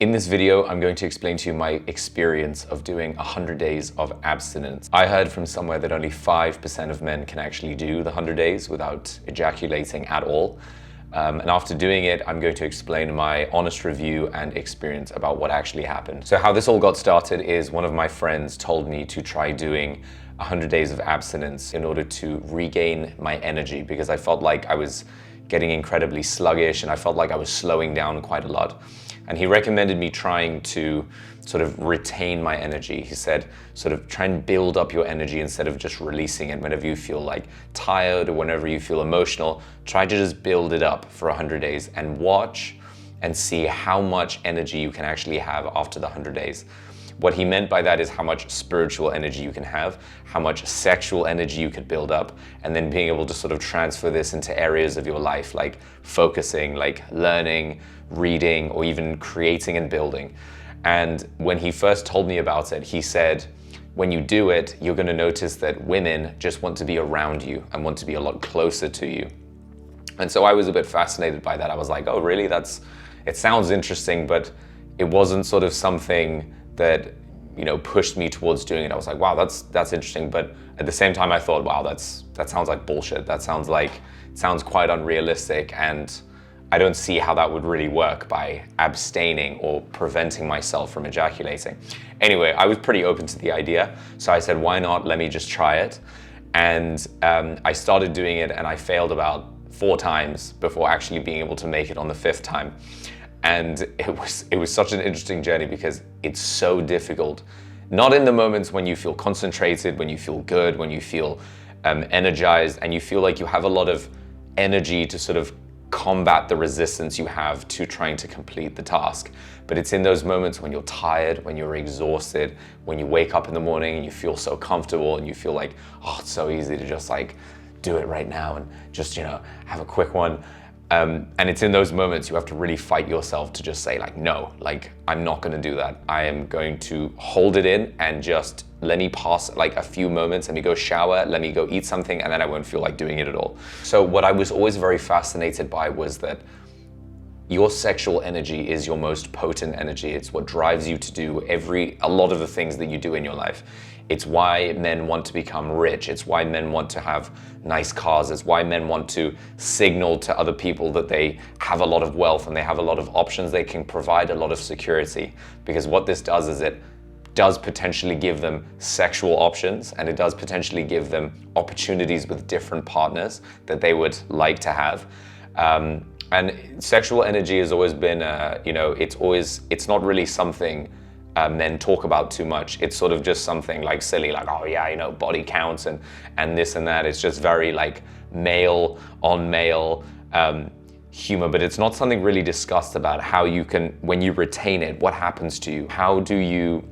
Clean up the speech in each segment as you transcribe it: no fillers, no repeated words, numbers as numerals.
In this video, I'm going to explain to you my experience of doing 100 days of abstinence. I heard from somewhere that only 5% of men can actually do the 100 days without ejaculating at all. And after doing it, I'm going to explain my honest review and experience about what actually happened. So how this all got started is one of my friends told me to try doing 100 days of abstinence in order to regain my energy, because I felt like I was getting incredibly sluggish and I felt like I was slowing down quite a lot. And he recommended me trying to sort of retain my energy. He said, sort of try and build up your energy instead of just releasing it. Whenever you feel like tired or whenever you feel emotional, try to just build it up for 100 days and watch and see how much energy you can actually have after the 100 days. What he meant by that is how much spiritual energy you can have, how much sexual energy you could build up, and then being able to sort of transfer this into areas of your life, like focusing, like learning, reading, or even creating and building. And when he first told me about it, he said, when you do it, you're gonna notice that women just want to be around you and want to be a lot closer to you. And so I was a bit fascinated by that. I was like, oh really, it sounds interesting, but it wasn't sort of something that, you know, pushed me towards doing it. I was like, wow, that's interesting. But at the same time, I thought, wow, that sounds like bullshit. It sounds quite unrealistic, and I don't see how that would really work by abstaining or preventing myself from ejaculating. Anyway, I was pretty open to the idea. So I said, why not? Let me just try it. And I started doing it and I failed about 4 times before actually being able to make it on the 5th time. And it was such an interesting journey because it's so difficult. Not in the moments when you feel concentrated, when you feel good, when you feel energized, and you feel like you have a lot of energy to sort of combat the resistance you have to trying to complete the task. But it's in those moments when you're tired, when you're exhausted, when you wake up in the morning and you feel so comfortable and you feel like, oh, it's so easy to just like do it right now and just, you know, have a quick one. And it's in those moments you have to really fight yourself to just say like, no, like I'm not gonna do that. I am going to hold it in and just let me pass like a few moments, let me go shower, let me go eat something, and then I won't feel like doing it at all. So what I was always very fascinated by was that your sexual energy is your most potent energy. It's what drives you to do a lot of the things that you do in your life. It's why men want to become rich. It's why men want to have nice cars. It's why men want to signal to other people that they have a lot of wealth and they have a lot of options. They can provide a lot of security, because what this does is it does potentially give them sexual options, and it does potentially give them opportunities with different partners that they would like to have. And sexual energy has always been, you know, it's not really something men talk about too much. It's sort of just something like silly, like, oh yeah, you know, body counts and this and that. It's just very like male on male humor, but it's not something really discussed about how you can, when you retain it, what happens to you? How do you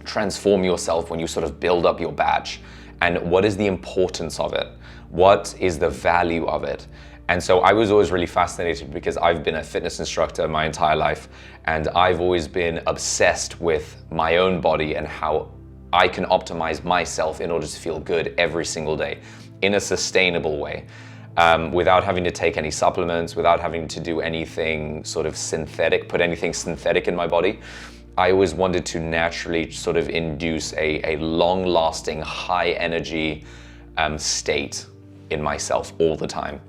transform yourself when you sort of build up your batch? And what is the importance of it? What is the value of it? And so I was always really fascinated because I've been a fitness instructor my entire life, and I've always been obsessed with my own body and how I can optimize myself in order to feel good every single day in a sustainable way, without having to take any supplements, without having to do anything sort of synthetic, put anything synthetic in my body. I always wanted to naturally sort of induce a long-lasting, high-energy state in myself all the time.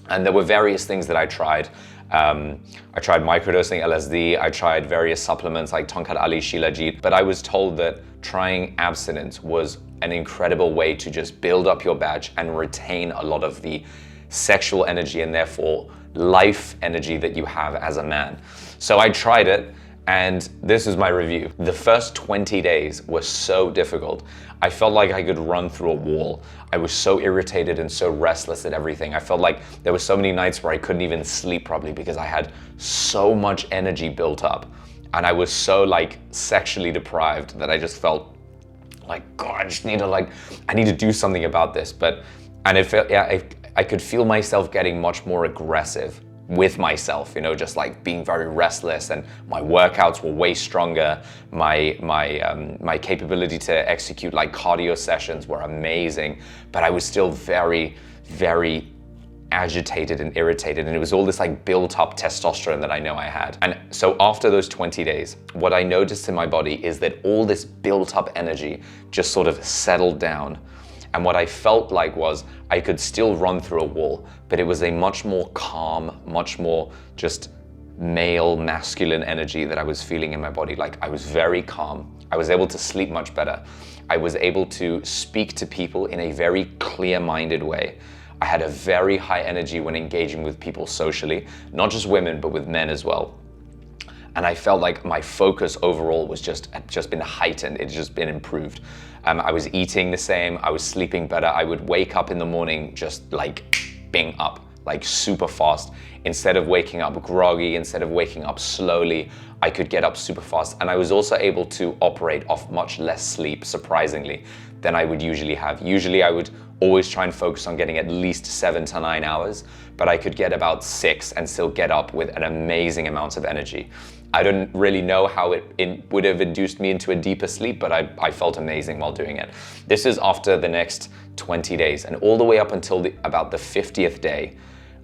And there were various things that I tried. I tried microdosing LSD, I tried various supplements like Tonkat Ali, Shilajit, but I was told that trying abstinence was an incredible way to just build up your batch and retain a lot of the sexual energy and therefore life energy that you have as a man. So I tried it, and this is my review. The first 20 days were so difficult. I felt like I could run through a wall. I was so irritated and so restless at everything. I felt like there were so many nights where I couldn't even sleep properly because I had so much energy built up. And I was so like sexually deprived that I just felt like, God, I just need to I need to do something about this. And it felt, yeah, I could feel myself getting much more aggressive with myself, you know, just like being very restless, and my workouts were way stronger. My capability to execute like cardio sessions were amazing, but I was still very, very agitated and irritated, and it was all this like built up testosterone that I know I had. And so after those 20 days, what I noticed in my body is that all this built up energy just sort of settled down. And what I felt like was I could still run through a wall, but it was a much more calm, much more just male, masculine energy that I was feeling in my body. Like I was very calm. I was able to sleep much better. I was able to speak to people in a very clear-minded way. I had a very high energy when engaging with people socially, not just women, but with men as well. And I felt like my focus overall was just been heightened. It's just been improved. I was eating the same. I was sleeping better. I would wake up in the morning just like bing up, like super fast. Instead of waking up groggy, instead of waking up slowly, I could get up super fast. And I was also able to operate off much less sleep, surprisingly, than I would usually have. Usually I would always try and focus on getting at least 7 to 9 hours, but I could get about 6 and still get up with an amazing amount of energy. I don't really know how it would have induced me into a deeper sleep, but I felt amazing while doing it. This is after the next 20 days, and all the way up until about the 50th day,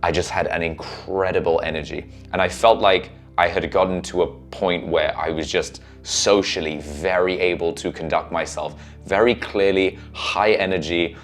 I just had an incredible energy. And I felt like I had gotten to a point where I was just socially very able to conduct myself very clearly, high energy,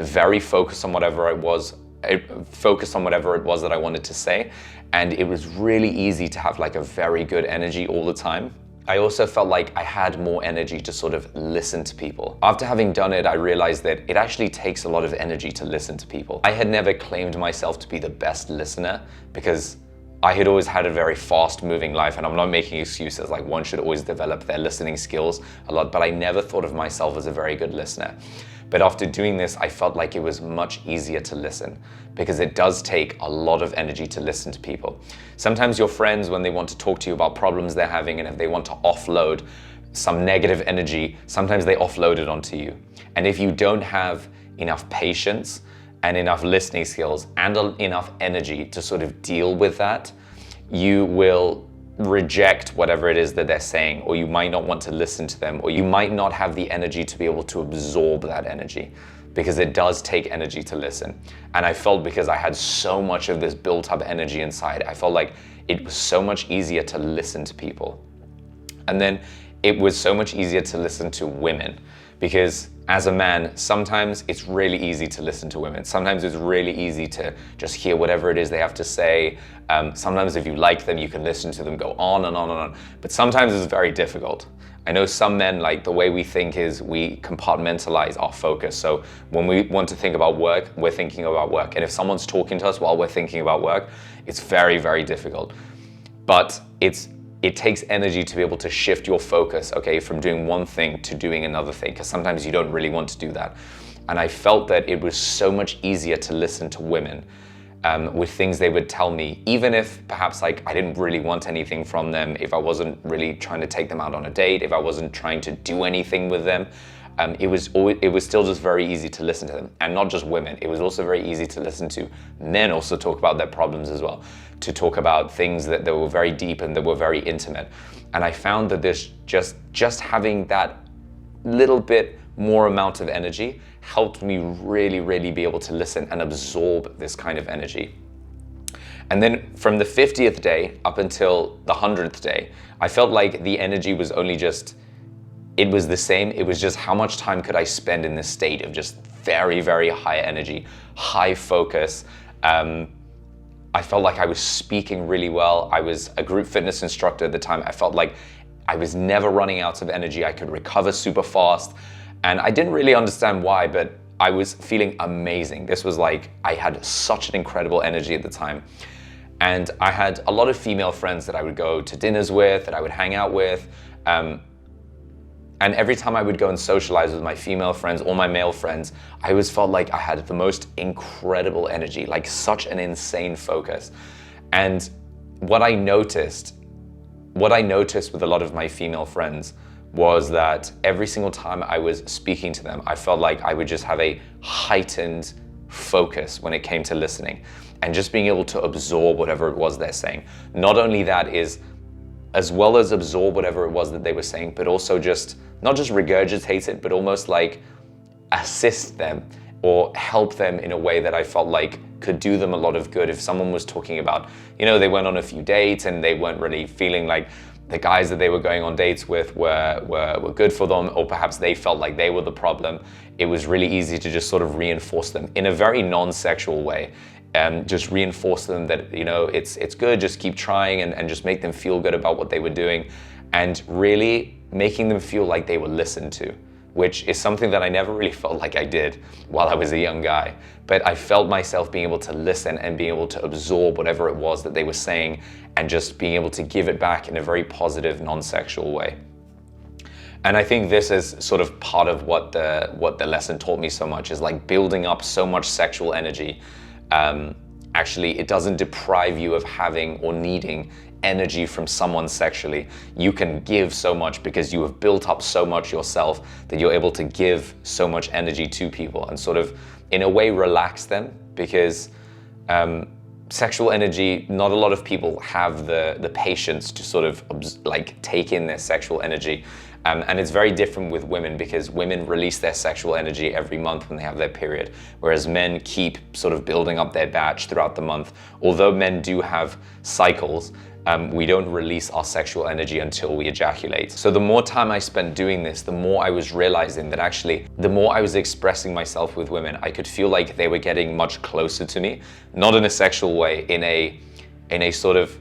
very focused on whatever it was that I wanted to say. And it was really easy to have like a very good energy all the time. I also felt like I had more energy to sort of listen to people. After having done it, I realized that it actually takes a lot of energy to listen to people. I had never claimed myself to be the best listener because I had always had a very fast moving life, and I'm not making excuses, like one should always develop their listening skills a lot, but I never thought of myself as a very good listener. But after doing this, I felt like it was much easier to listen because it does take a lot of energy to listen to people. Sometimes your friends, when they want to talk to you about problems they're having and if they want to offload some negative energy, sometimes they offload it onto you. And if you don't have enough patience and enough listening skills and enough energy to sort of deal with that, you will reject whatever it is that they're saying, or you might not want to listen to them, or you might not have the energy to be able to absorb that energy, because it does take energy to listen. And I felt, because I had so much of this built up energy inside, I felt like it was so much easier to listen to people. And then it was so much easier to listen to women, because as a man, sometimes it's really easy to listen to women. Sometimes it's really easy to just hear whatever it is they have to say. Sometimes if you like them, you can listen to them go on and on and on. But sometimes it's very difficult. I know some men, like the way we think is we compartmentalize our focus. So when we want to think about work, we're thinking about work. And if someone's talking to us while we're thinking about work, it's very, very difficult. But it takes energy to be able to shift your focus, okay, from doing one thing to doing another thing, because sometimes you don't really want to do that. And I felt that it was so much easier to listen to women with things they would tell me, even if perhaps like I didn't really want anything from them, if I wasn't really trying to take them out on a date, if I wasn't trying to do anything with them. It was still just very easy to listen to them. And not just women, it was also very easy to listen to men also talk about their problems as well, to talk about things that were very deep and that were very intimate. And I found that this just having that little bit more amount of energy helped me really, really be able to listen and absorb this kind of energy. And then from the 50th day up until the 100th day, I felt like the energy was only just, it was the same. It was just how much time could I spend in this state of just very, very high energy, high focus. I felt like I was speaking really well. I was a group fitness instructor at the time. I felt like I was never running out of energy. I could recover super fast. And I didn't really understand why, but I was feeling amazing. This was like, I had such an incredible energy at the time. And I had a lot of female friends that I would go to dinners with, that I would hang out with. And every time I would go and socialize with my female friends or my male friends, I always felt like I had the most incredible energy, like such an insane focus. And what I noticed with a lot of my female friends was that every single time I was speaking to them, I felt like I would just have a heightened focus when it came to listening and just being able to absorb whatever it was they're saying. Not only that is, as well as absorb whatever it was that they were saying, but also just, not just regurgitate it, but almost like assist them or help them in a way that I felt like could do them a lot of good. If someone was talking about, you know, they went on a few dates and they weren't really feeling like the guys that they were going on dates with were good for them, or perhaps they felt like they were the problem, it was really easy to just sort of reinforce them in a very non-sexual way. Just reinforce them that, you know, it's good, just keep trying, and just make them feel good about what they were doing, and really making them feel like they were listened to, which is something that I never really felt like I did while I was a young guy. But I felt myself being able to listen and being able to absorb whatever it was that they were saying, and just being able to give it back in a very positive, non-sexual way. And I think this is sort of part of what the lesson taught me so much, is like building up so much sexual energy. Actually, it doesn't deprive you of having or needing energy from someone sexually. You can give so much because you have built up so much yourself that you're able to give so much energy to people and sort of, in a way, relax them, because sexual energy, not a lot of people have the patience to sort of like take in their sexual energy. And it's very different with women, because women release their sexual energy every month when they have their period, whereas men keep sort of building up their batch throughout the month. Although men do have cycles, we don't release our sexual energy until we ejaculate. So the more time I spent doing this, the more I was realizing that actually, the more I was expressing myself with women, I could feel like they were getting much closer to me, not in a sexual way, in a sort of,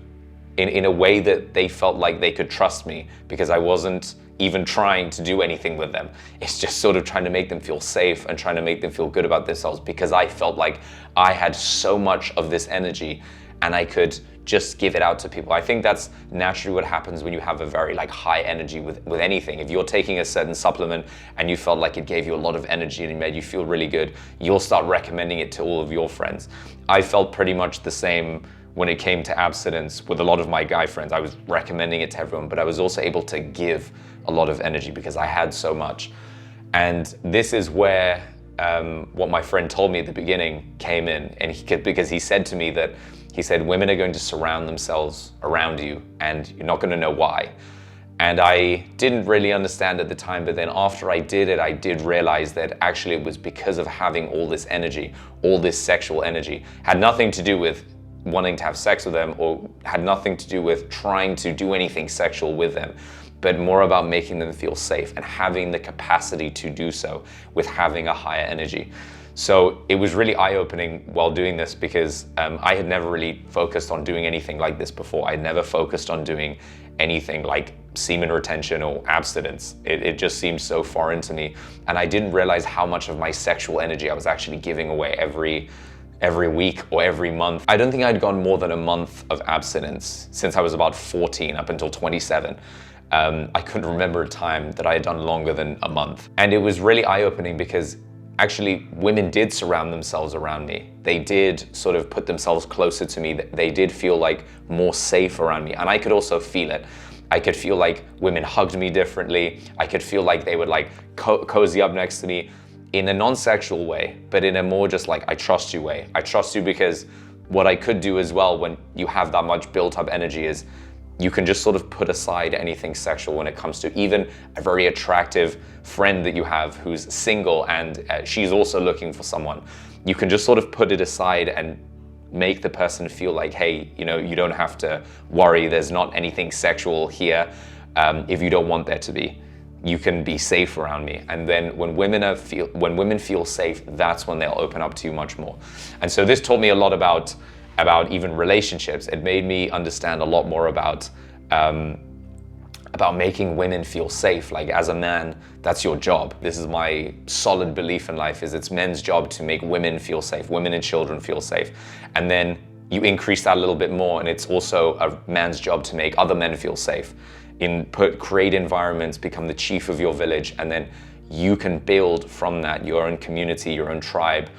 in a way that they felt like they could trust me, because I wasn't even trying to do anything with them. It's just sort of trying to make them feel safe and trying to make them feel good about themselves, because I felt like I had so much of this energy and I could just give it out to people. I think that's naturally what happens when you have a very like high energy with anything. If you're taking a certain supplement and you felt like it gave you a lot of energy and it made you feel really good, you'll start recommending it to all of your friends. I felt pretty much the same when it came to abstinence with a lot of my guy friends. I was recommending it to everyone, but I was also able to give a lot of energy because I had so much. And this is where what my friend told me at the beginning came in, and because he said to me that, he said, women are going to surround themselves around you and you're not going to know why. And I didn't really understand at the time, but then after I did it, I did realize that actually it was because of having all this energy, all this sexual energy. Had nothing to do with wanting to have sex with them, or had nothing to do with trying to do anything sexual with them, but more about making them feel safe and having the capacity to do so with having a higher energy. So it was really eye-opening while doing this, because I had never really focused on doing anything like this before. I'd never focused on doing anything like semen retention or abstinence. It just seemed so foreign to me. And I didn't realize how much of my sexual energy I was actually giving away every week or every month. I don't think I'd gone more than a month of abstinence since I was about 14 up until 27. I couldn't remember a time that I had done longer than a month. And it was really eye-opening because actually women did surround themselves around me. They did sort of put themselves closer to me. They did feel like more safe around me. And I could also feel it. I could feel like women hugged me differently. I could feel like they would like cozy up next to me in a non-sexual way, but in a more just like, I trust you way. I trust you because what I could do as well when you have that much built up energy is you can just sort of put aside anything sexual when it comes to even a very attractive friend that you have who's single and she's also looking for someone. You can just sort of put it aside and make the person feel like, hey, you know, you don't have to worry. There's not anything sexual here. If you don't want there to be, you can be safe around me. And then when women feel safe, that's when they'll open up to you much more. And so this taught me a lot about even relationships. It made me understand a lot more about making women feel safe. Like as a man, that's your job. This is my solid belief in life, is it's men's job to make women feel safe, women and children feel safe. And then you increase that a little bit more, and it's also a man's job to make other men feel safe. Create environments, become the chief of your village, and then you can build from that your own community, your own tribe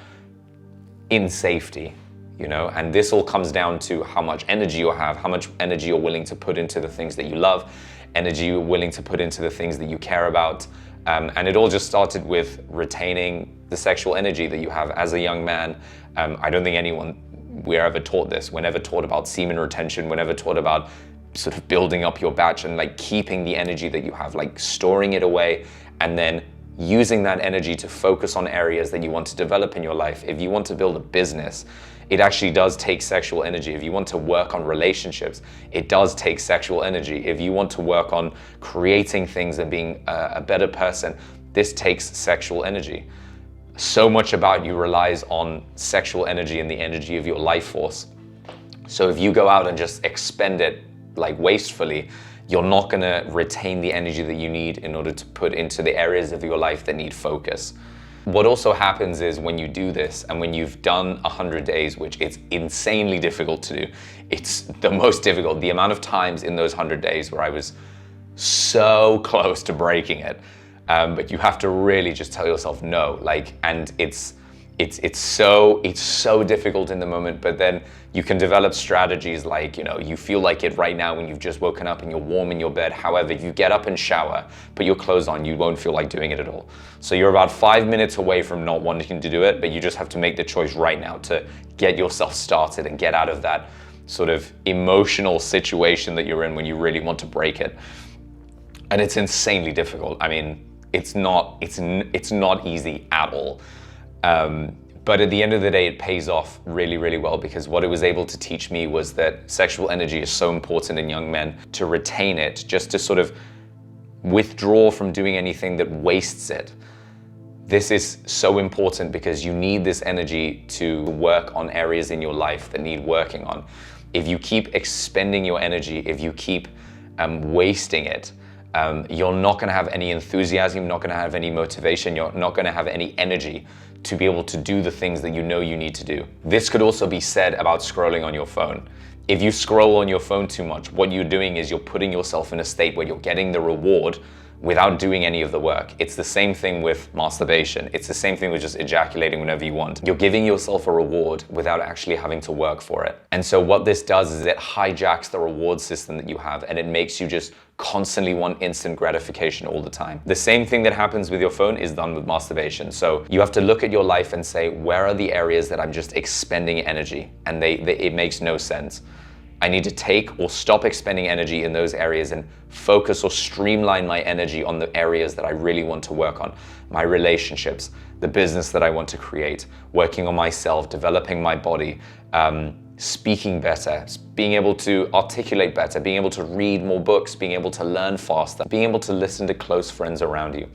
in safety. You know, and this all comes down to how much energy you have, how much energy you're willing to put into the things that you love, energy you're willing to put into the things that you care about. And it all just started with retaining the sexual energy that you have as a young man. I don't think we're ever taught this. We're never taught about semen retention. We're never taught about sort of building up your batch and like keeping the energy that you have, like storing it away, and then using that energy to focus on areas that you want to develop in your life. If you want to build a business, it actually does take sexual energy. If you want to work on relationships, it does take sexual energy. If you want to work on creating things and being a better person, this takes sexual energy. So much about you relies on sexual energy and the energy of your life force. So if you go out and just expend it like wastefully, you're not gonna retain the energy that you need in order to put into the areas of your life that need focus. What also happens is when you do this and when you've done 100 days, which it's insanely difficult to do, it's the most difficult. The amount of times in those 100 days where I was so close to breaking it, but you have to really just tell yourself no, and it's so difficult in the moment, but then you can develop strategies like, you feel like it right now when you've just woken up and you're warm in your bed. However, if you get up and shower, put your clothes on, you won't feel like doing it at all. So you're about 5 minutes away from not wanting to do it, but you just have to make the choice right now to get yourself started and get out of that sort of emotional situation that you're in when you really want to break it. And it's insanely difficult. I mean, it's not easy at all. But at the end of the day, it pays off really, really well, because what it was able to teach me was that sexual energy is so important in young men. To retain it, just to sort of withdraw from doing anything that wastes it. This is so important because you need this energy to work on areas in your life that need working on. If you keep expending your energy, if you keep wasting it, you're not going to have any enthusiasm, you're not going to have any motivation, you're not going to have any energy to be able to do the things that you know you need to do. This could also be said about scrolling on your phone. If you scroll on your phone too much, what you're doing is you're putting yourself in a state where you're getting the reward without doing any of the work. It's the same thing with masturbation. It's the same thing with just ejaculating whenever you want. You're giving yourself a reward without actually having to work for it. And so what this does is it hijacks the reward system that you have, and it makes you just constantly want instant gratification all the time. The same thing that happens with your phone is done with masturbation. So you have to look at your life and say, where are the areas that I'm just expending energy? And it makes no sense. I need to take or stop expending energy in those areas and focus or streamline my energy on the areas that I really want to work on. My relationships, the business that I want to create, working on myself, developing my body, speaking better, being able to articulate better, being able to read more books, being able to learn faster, being able to listen to close friends around you.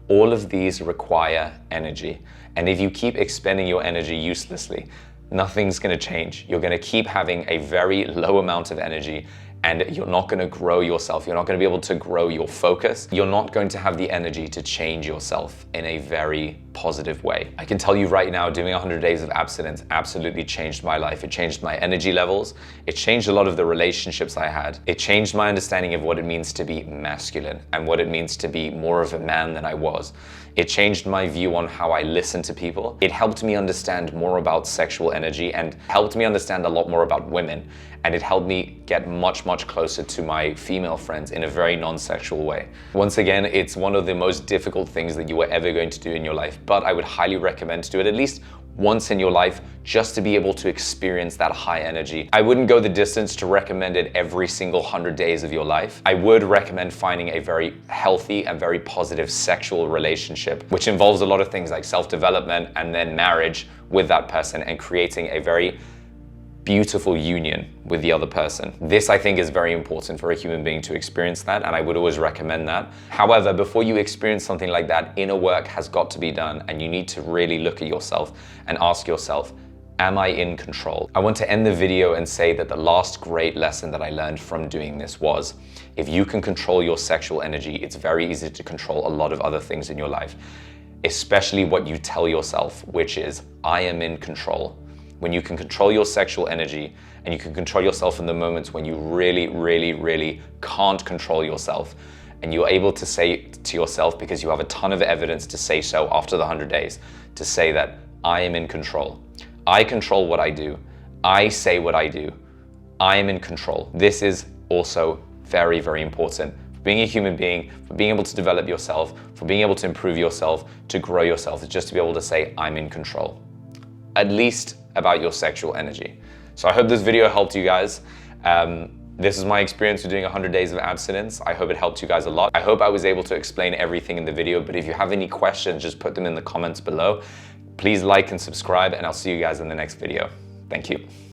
All of these require energy. And if you keep expending your energy uselessly, nothing's going to change. You're going to keep having a very low amount of energy, and you're not going to grow yourself. You're not going to be able to grow your focus. You're not going to have the energy to change yourself in a very positive way. I can tell you right now, doing 100 days of abstinence absolutely changed my life. It changed my energy levels. It changed a lot of the relationships I had. It changed my understanding of what it means to be masculine and what it means to be more of a man than I was. It changed my view on how I listen to people. It helped me understand more about sexual energy and helped me understand a lot more about women. And it helped me get much, much closer to my female friends in a very non-sexual way. Once again, it's one of the most difficult things that you are ever going to do in your life, but I would highly recommend to do it at least once in your life, just to be able to experience that high energy. I wouldn't go the distance to recommend it every single 100 days of your life. I would recommend finding a very healthy and very positive sexual relationship, which involves a lot of things like self-development and then marriage with that person and creating a very beautiful union with the other person. This, I think, is very important for a human being to experience that, and I would always recommend that. However, before you experience something like that, inner work has got to be done, and you need to really look at yourself and ask yourself, am I in control? I want to end the video and say that the last great lesson that I learned from doing this was, if you can control your sexual energy, it's very easy to control a lot of other things in your life, especially what you tell yourself, which is, I am in control. When you can control your sexual energy and you can control yourself in the moments when you really, really, really can't control yourself, and you're able to say to yourself, because you have a ton of evidence to say so after the 100 days, to say that I am in control. I control what I do. I say what I do. I am in control. This is also very, very important. For being a human being, for being able to develop yourself, for being able to improve yourself, to grow yourself, is just to be able to say, I'm in control. At least about your sexual energy. So I hope this video helped you guys. This is my experience of doing 100 days of abstinence. I hope it helped you guys a lot. I hope I was able to explain everything in the video, but if you have any questions, just put them in the comments below. Please like and subscribe, and I'll see you guys in the next video. Thank you.